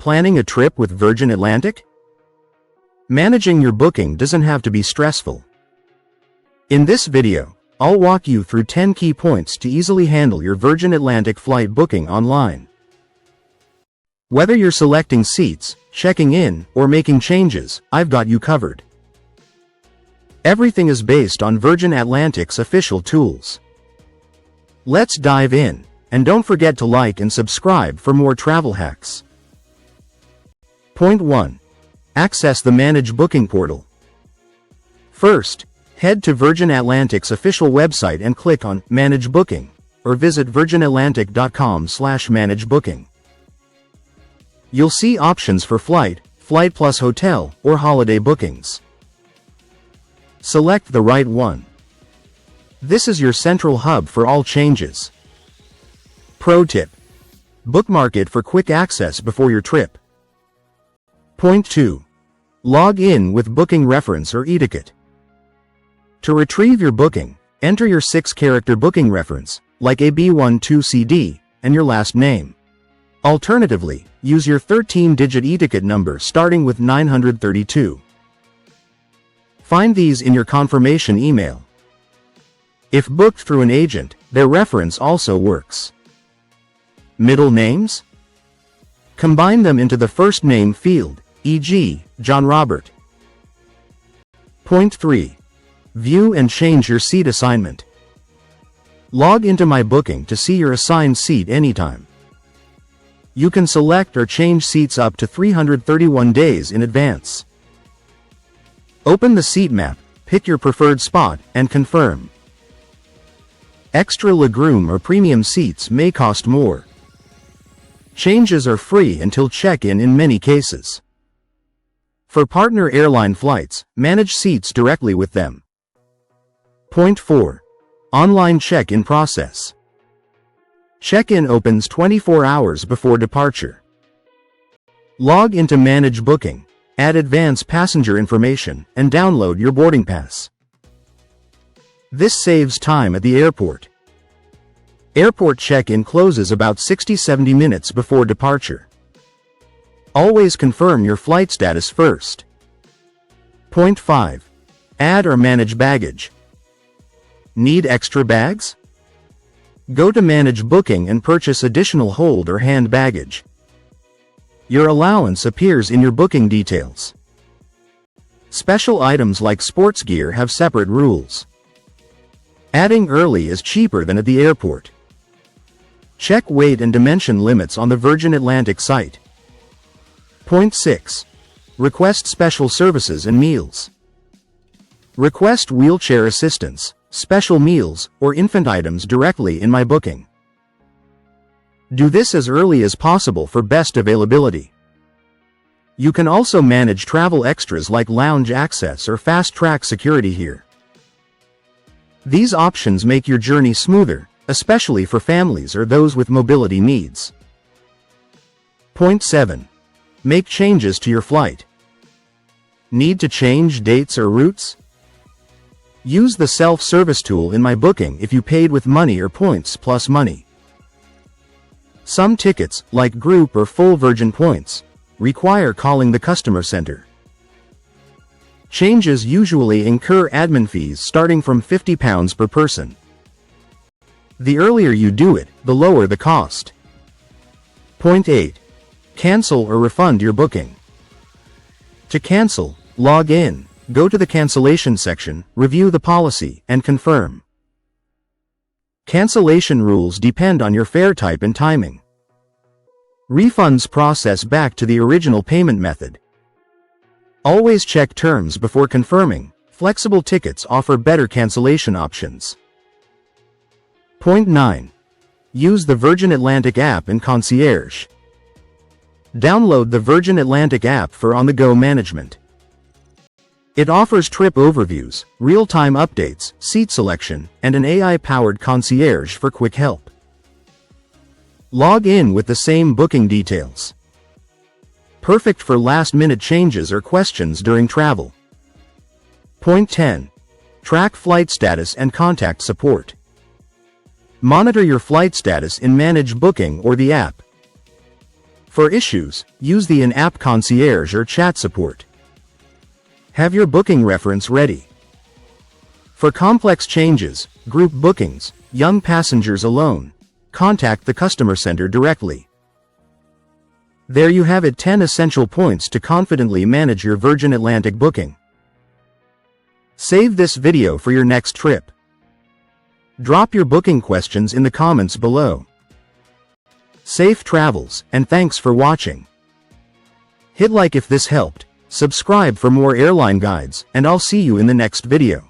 Planning a trip with Virgin Atlantic? Managing your booking doesn't have to be stressful. In this video, I'll walk you through 10 key points to easily handle your Virgin Atlantic flight booking online. Whether you're selecting seats, checking in, or making changes, I've got you covered. Everything is based on Virgin Atlantic's official tools. Let's dive in, and don't forget to like and subscribe for more travel hacks. Point 1. Access the Manage Booking portal. First, head to Virgin Atlantic's official website and click on Manage Booking, or visit virginatlantic.com/manage booking. You'll see options for flight plus hotel, or holiday bookings. Select the right one. This is your central hub for all changes. Pro tip: bookmark it for quick access before your trip. Point 2. Log in with booking reference or etiquette. To retrieve your booking, enter your 6-character booking reference, like AB12CD, and your last name. Alternatively, use your 13-digit etiquette number starting with 932. Find these in your confirmation email. If booked through an agent, their reference also works. Middle names? Combine them into the first name field, e.g., John Robert. Point 3. View and change your seat assignment. Log into My Booking to see your assigned seat anytime. You can select or change seats up to 331 days in advance. Open the seat map, pick your preferred spot, and confirm. Extra legroom or premium seats may cost more. Changes are free until check-in in many cases. For partner airline flights, manage seats directly with them. Point 4. Online check-in process. Check-in opens 24 hours before departure. Log into Manage Booking, add advance passenger information, and download your boarding pass. This saves time at the airport. Airport check-in closes about 60-70 minutes before departure. Always confirm your flight status first. Point 5. Add or manage baggage. Need extra bags? Go to Manage Booking and purchase additional hold or hand baggage. Your allowance appears in your booking details. Special items like sports gear have separate rules. Adding early is cheaper than at the airport. Check weight and dimension limits on the Virgin Atlantic site. Point 6. Request special services and meals. Request wheelchair assistance, special meals, or infant items directly in My Booking. Do this as early as possible for best availability. You can also manage travel extras like lounge access or fast-track security here. These options make your journey smoother, especially for families or those with mobility needs. Point 7. Make changes to your flight. Need to change dates or routes? Use the self-service tool in My Booking if you paid with money or points plus money. Some tickets, like group or full Virgin points, require calling the customer center. Changes usually incur admin fees starting from £50 per person. The earlier you do it, the lower the cost. Point 8. Cancel or refund your booking. To cancel, log in, go to the cancellation section, review the policy, and confirm. Cancellation rules depend on your fare type and timing. Refunds process back to the original payment method. Always check terms before confirming. Flexible tickets offer better cancellation options. Point 9. Use the Virgin Atlantic app in Concierge. Download the Virgin Atlantic app for on-the-go management. It offers trip overviews, real-time updates, seat selection, and an AI-powered concierge for quick help. Log in with the same booking details. Perfect for last-minute changes or questions during travel. Point 10. Track flight status and contact support. Monitor your flight status in Manage Booking or the app. For issues, use the in-app concierge or chat support. Have your booking reference ready. For complex changes, group bookings, young passengers alone, contact the customer center directly. There you have it, 10 essential points to confidently manage your Virgin Atlantic booking. Save this video for your next trip. Drop your booking questions in the comments below. Safe travels, and thanks for watching. Hit like if this helped, subscribe for more airline guides, and I'll see you in the next video.